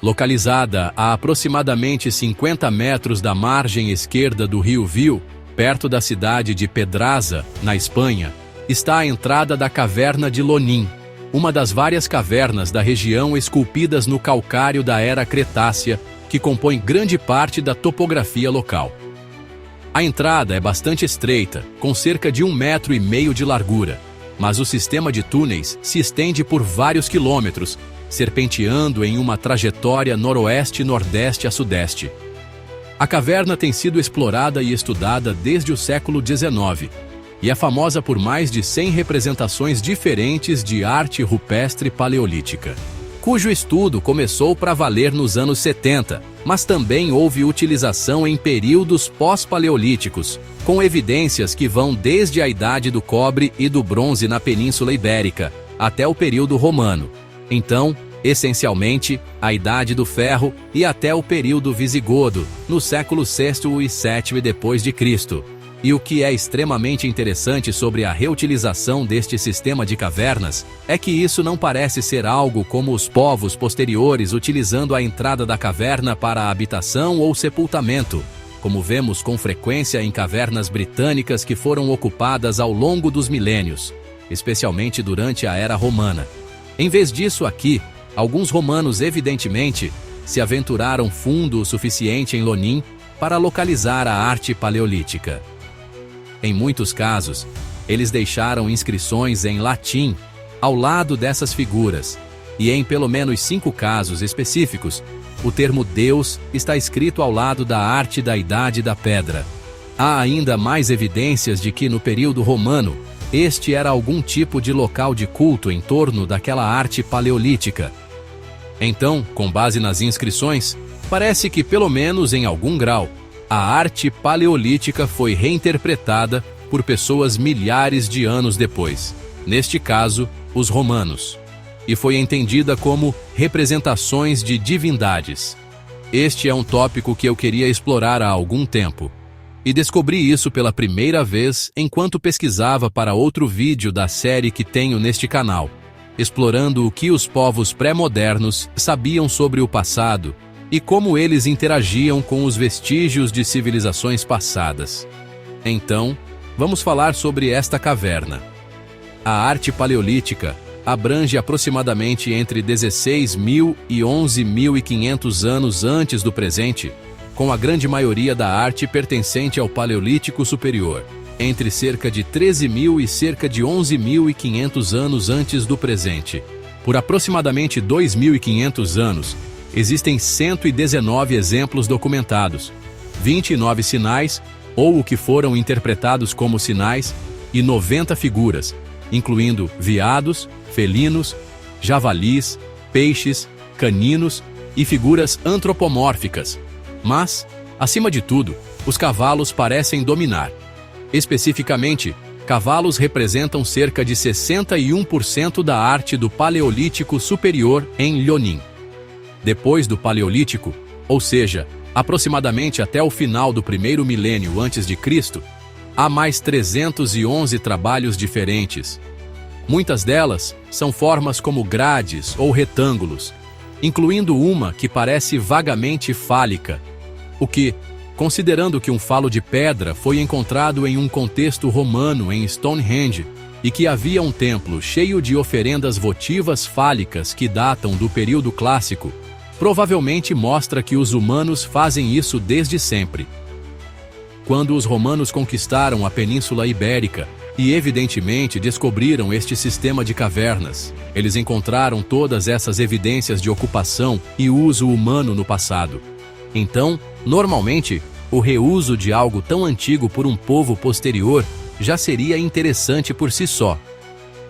Localizada a aproximadamente 50 metros da margem esquerda do rio Viu, perto da cidade de Pedraza, na Espanha, está a entrada da caverna de Lonim, uma das várias cavernas da região esculpidas no calcário da Era Cretácea, que compõe grande parte da topografia local. A entrada é bastante estreita, com cerca de 1,5 metros de largura, mas o sistema de túneis se estende por vários quilômetros, serpenteando em uma trajetória noroeste-nordeste a sudeste. A caverna tem sido explorada e estudada desde o século XIX e é famosa por mais de 100 representações diferentes de arte rupestre paleolítica, cujo estudo começou para valer nos anos 70, mas também houve utilização em períodos pós-paleolíticos, com evidências que vão desde a idade do cobre e do bronze na Península Ibérica até o período romano. Então, essencialmente, a Idade do Ferro e até o período visigodo, no século VI e VII depois de Cristo. E o que é extremamente interessante sobre a reutilização deste sistema de cavernas é que isso não parece ser algo como os povos posteriores utilizando a entrada da caverna para a habitação ou sepultamento, como vemos com frequência em cavernas britânicas que foram ocupadas ao longo dos milênios, especialmente durante a Era Romana. Em vez disso aqui, alguns romanos evidentemente se aventuraram fundo o suficiente em Lonim para localizar a arte paleolítica. Em muitos casos, eles deixaram inscrições em latim ao lado dessas figuras, e em pelo menos 5 casos específicos, o termo Deus está escrito ao lado da arte da Idade da Pedra. Há ainda mais evidências de que no período romano, este era algum tipo de local de culto em torno daquela arte paleolítica. Então, com base nas inscrições, parece que pelo menos em algum grau, a arte paleolítica foi reinterpretada por pessoas milhares de anos depois, neste caso, os romanos, e foi entendida como representações de divindades. Este é um tópico que eu queria explorar há algum tempo, e descobri isso pela primeira vez enquanto pesquisava para outro vídeo da série que tenho neste canal, explorando o que os povos pré-modernos sabiam sobre o passado e como eles interagiam com os vestígios de civilizações passadas. Então, vamos falar sobre esta caverna. A arte paleolítica abrange aproximadamente entre 16.000 e 11.500 anos antes do presente, com a grande maioria da arte pertencente ao Paleolítico Superior, entre cerca de 13.000 e cerca de 11.500 anos antes do presente. Por aproximadamente 2.500 anos, existem 119 exemplos documentados, 29 sinais, ou o que foram interpretados como sinais, e 90 figuras, incluindo veados, felinos, javalis, peixes, caninos e figuras antropomórficas. Mas, acima de tudo, os cavalos parecem dominar. Especificamente, cavalos representam cerca de 61% da arte do Paleolítico Superior em Lonim. Depois do Paleolítico, ou seja, aproximadamente até o final do primeiro milênio antes de Cristo, há mais 311 trabalhos diferentes. Muitas delas são formas como grades ou retângulos, incluindo uma que parece vagamente fálica, o que, considerando que um falo de pedra foi encontrado em um contexto romano em Stonehenge e que havia um templo cheio de oferendas votivas fálicas que datam do período clássico, provavelmente mostra que os humanos fazem isso desde sempre. Quando os romanos conquistaram a Península Ibérica e evidentemente descobriram este sistema de cavernas, eles encontraram todas essas evidências de ocupação e uso humano no passado. Então, normalmente, o reuso de algo tão antigo por um povo posterior já seria interessante por si só.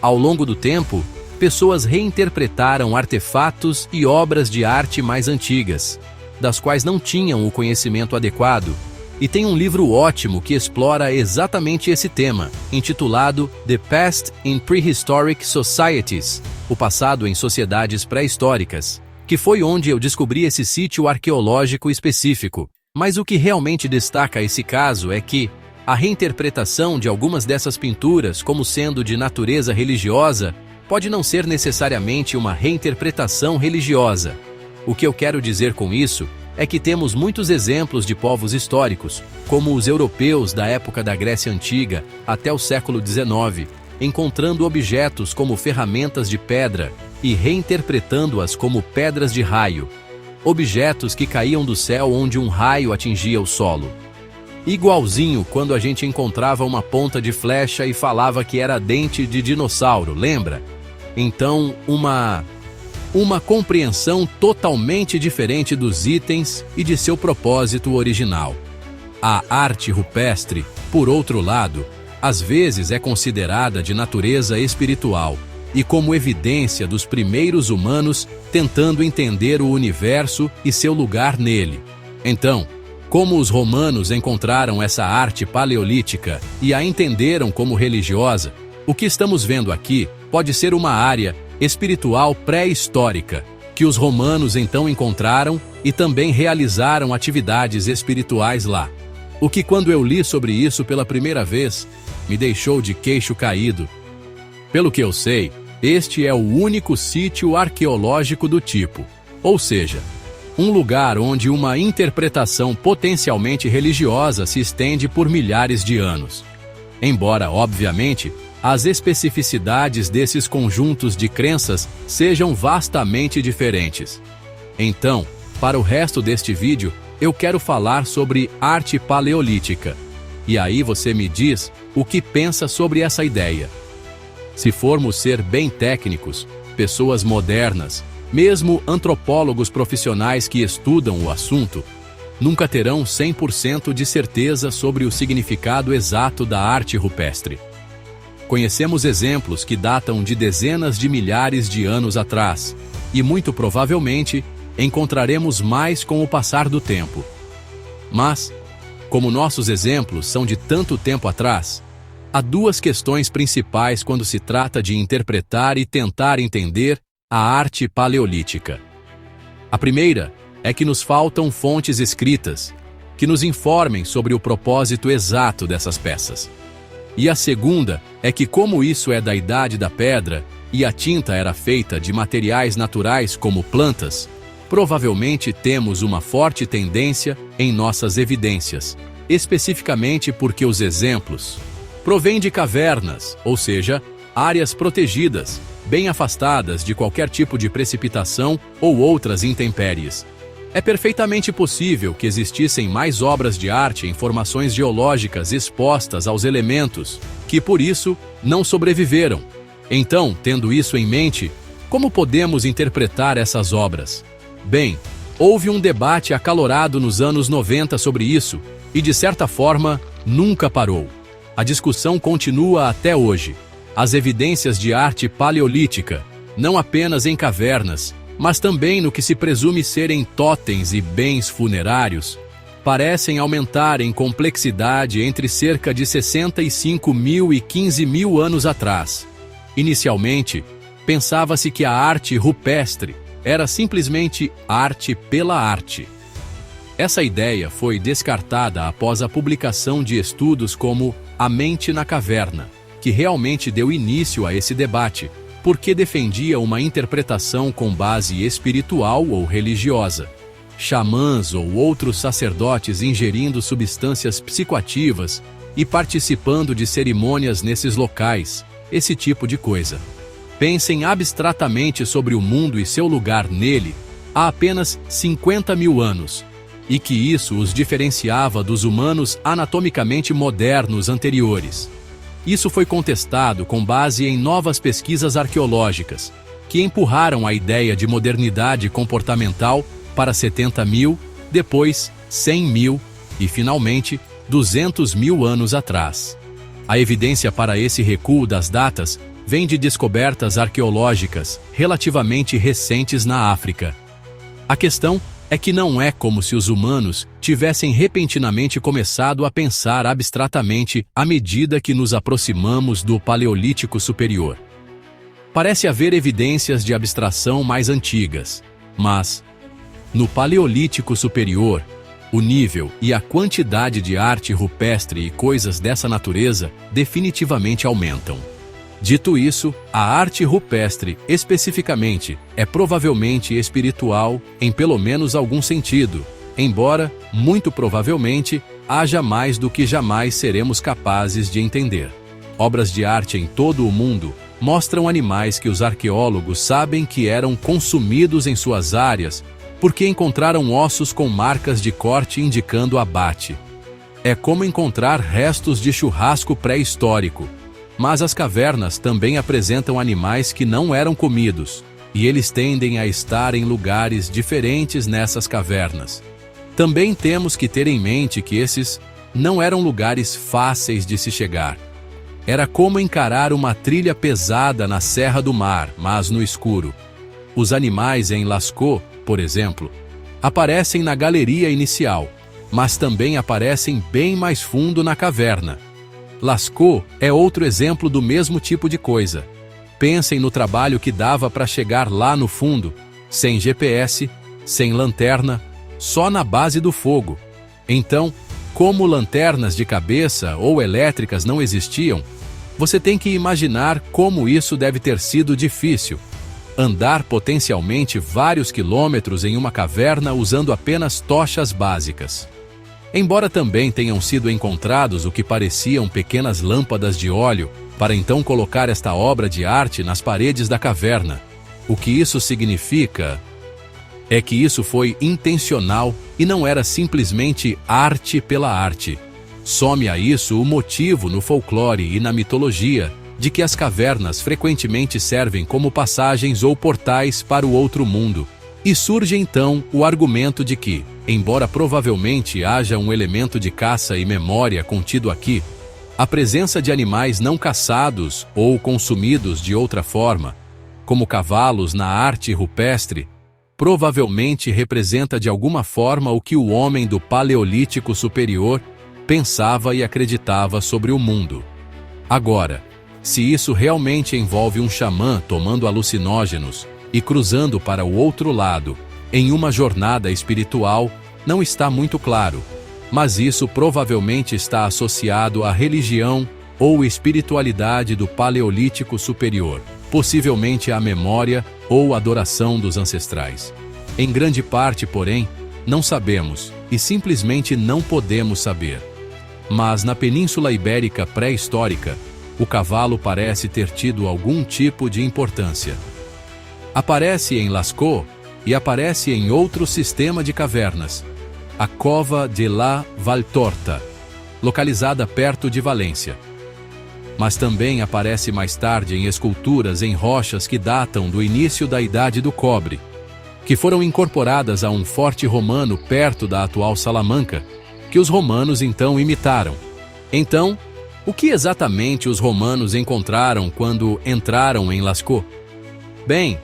Ao longo do tempo, pessoas reinterpretaram artefatos e obras de arte mais antigas, das quais não tinham o conhecimento adequado, e tem um livro ótimo que explora exatamente esse tema, intitulado The Past in Prehistoric Societies, o passado em sociedades pré-históricas, que foi onde eu descobri esse sítio arqueológico específico. Mas o que realmente destaca esse caso é que a reinterpretação de algumas dessas pinturas como sendo de natureza religiosa pode não ser necessariamente uma reinterpretação religiosa. O que eu quero dizer com isso é que temos muitos exemplos de povos históricos, como os europeus da época da Grécia Antiga até o século XIX, encontrando objetos como ferramentas de pedra e reinterpretando-as como pedras de raio, objetos que caíam do céu onde um raio atingia o solo. Igualzinho quando a gente encontrava uma ponta de flecha e falava que era dente de dinossauro, lembra? Então, uma compreensão totalmente diferente dos itens e de seu propósito original. A arte rupestre, por outro lado, às vezes é considerada de natureza espiritual e como evidência dos primeiros humanos tentando entender o universo e seu lugar nele. Então, como os romanos encontraram essa arte paleolítica e a entenderam como religiosa, o que estamos vendo aqui pode ser uma área espiritual pré-histórica, que os romanos então encontraram e também realizaram atividades espirituais lá. O que, quando eu li sobre isso pela primeira vez, me deixou de queixo caído. Pelo que eu sei, este é o único sítio arqueológico do tipo, ou seja, um lugar onde uma interpretação potencialmente religiosa se estende por milhares de anos. Embora, obviamente, as especificidades desses conjuntos de crenças sejam vastamente diferentes. Então, para o resto deste vídeo, eu quero falar sobre arte paleolítica. E aí você me diz o que pensa sobre essa ideia. Se formos ser bem técnicos, pessoas modernas, mesmo antropólogos profissionais que estudam o assunto, nunca terão 100% de certeza sobre o significado exato da arte rupestre. Conhecemos exemplos que datam de dezenas de milhares de anos atrás, e muito provavelmente encontraremos mais com o passar do tempo. Mas, como nossos exemplos são de tanto tempo atrás, há duas questões principais quando se trata de interpretar e tentar entender a arte paleolítica. A primeira é que nos faltam fontes escritas que nos informem sobre o propósito exato dessas peças. E a segunda é que, como isso é da Idade da Pedra e a tinta era feita de materiais naturais como plantas, provavelmente temos uma forte tendência em nossas evidências, especificamente porque os exemplos provêm de cavernas, ou seja, áreas protegidas, bem afastadas de qualquer tipo de precipitação ou outras intempéries. É perfeitamente possível que existissem mais obras de arte em formações geológicas expostas aos elementos, que por isso não sobreviveram. Então, tendo isso em mente, como podemos interpretar essas obras? Bem, houve um debate acalorado nos anos 90 sobre isso, e de certa forma, nunca parou. A discussão continua até hoje. As evidências de arte paleolítica, não apenas em cavernas, mas também no que se presume serem totens e bens funerários, parecem aumentar em complexidade entre cerca de 65 mil e 15 mil anos atrás. Inicialmente, pensava-se que a arte rupestre era simplesmente arte pela arte. Essa ideia foi descartada após a publicação de estudos como A Mente na Caverna, que realmente deu início a esse debate, porque defendia uma interpretação com base espiritual ou religiosa. Xamãs ou outros sacerdotes ingerindo substâncias psicoativas e participando de cerimônias nesses locais, esse tipo de coisa. Pensem abstratamente sobre o mundo e seu lugar nele há apenas 50 mil anos, e que isso os diferenciava dos humanos anatomicamente modernos anteriores. Isso foi contestado com base em novas pesquisas arqueológicas, que empurraram a ideia de modernidade comportamental para 70 mil, depois 100 mil e, finalmente, 200 mil anos atrás. A evidência para esse recuo das datas vem de descobertas arqueológicas relativamente recentes na África. A questão é que não é como se os humanos tivessem repentinamente começado a pensar abstratamente à medida que nos aproximamos do Paleolítico Superior. Parece haver evidências de abstração mais antigas, mas, no Paleolítico Superior, o nível e a quantidade de arte rupestre e coisas dessa natureza definitivamente aumentam. Dito isso, a arte rupestre, especificamente, é provavelmente espiritual em pelo menos algum sentido, embora, muito provavelmente, haja mais do que jamais seremos capazes de entender. Obras de arte em todo o mundo mostram animais que os arqueólogos sabem que eram consumidos em suas áreas porque encontraram ossos com marcas de corte indicando abate. É como encontrar restos de churrasco pré-histórico. Mas as cavernas também apresentam animais que não eram comidos, e eles tendem a estar em lugares diferentes nessas cavernas. Também temos que ter em mente que esses não eram lugares fáceis de se chegar. Era como encarar uma trilha pesada na Serra do Mar, mas no escuro. Os animais em Lascaux, por exemplo, aparecem na galeria inicial, mas também aparecem bem mais fundo na caverna. Lascaux é outro exemplo do mesmo tipo de coisa. Pensem no trabalho que dava para chegar lá no fundo, sem GPS, sem lanterna, só na base do fogo. Então, como lanternas de cabeça ou elétricas não existiam, você tem que imaginar como isso deve ter sido difícil. Andar potencialmente vários quilômetros em uma caverna usando apenas tochas básicas. Embora também tenham sido encontrados o que pareciam pequenas lâmpadas de óleo, para então colocar esta obra de arte nas paredes da caverna. O que isso significa é que isso foi intencional e não era simplesmente arte pela arte. Some a isso o motivo no folclore e na mitologia de que as cavernas frequentemente servem como passagens ou portais para o outro mundo. E surge então o argumento de que, embora provavelmente haja um elemento de caça e memória contido aqui, a presença de animais não caçados ou consumidos de outra forma, como cavalos na arte rupestre, provavelmente representa de alguma forma o que o homem do Paleolítico Superior pensava e acreditava sobre o mundo. Agora, se isso realmente envolve um xamã tomando alucinógenos e cruzando para o outro lado, em uma jornada espiritual, não está muito claro, mas isso provavelmente está associado à religião ou espiritualidade do Paleolítico Superior, possivelmente à memória ou adoração dos ancestrais. Em grande parte, porém, não sabemos e simplesmente não podemos saber. Mas na Península Ibérica pré-histórica, o cavalo parece ter tido algum tipo de importância. Aparece em Lascaux e aparece em outro sistema de cavernas, a Cova de la Valtorta, localizada perto de Valência. Mas também aparece mais tarde em esculturas em rochas que datam do início da Idade do Cobre, que foram incorporadas a um forte romano perto da atual Salamanca, que os romanos então imitaram. Então, o que exatamente os romanos encontraram quando entraram em Lascaux? Bem,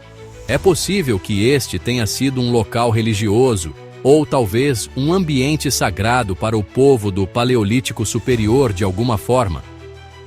é possível que este tenha sido um local religioso, ou talvez um ambiente sagrado para o povo do Paleolítico Superior de alguma forma.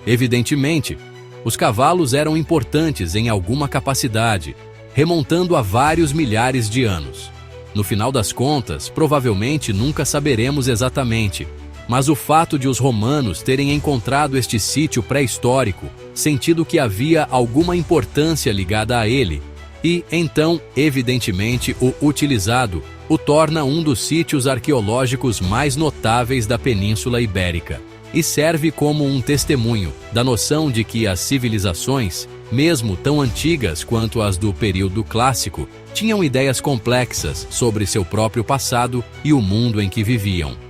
Evidentemente, os cavalos eram importantes em alguma capacidade, remontando a vários milhares de anos. No final das contas, provavelmente nunca saberemos exatamente, mas o fato de os romanos terem encontrado este sítio pré-histórico, sentido que havia alguma importância ligada a ele, e, então, evidentemente, o utilizado, o torna um dos sítios arqueológicos mais notáveis da Península Ibérica, e serve como um testemunho da noção de que as civilizações, mesmo tão antigas quanto as do período clássico, tinham ideias complexas sobre seu próprio passado e o mundo em que viviam.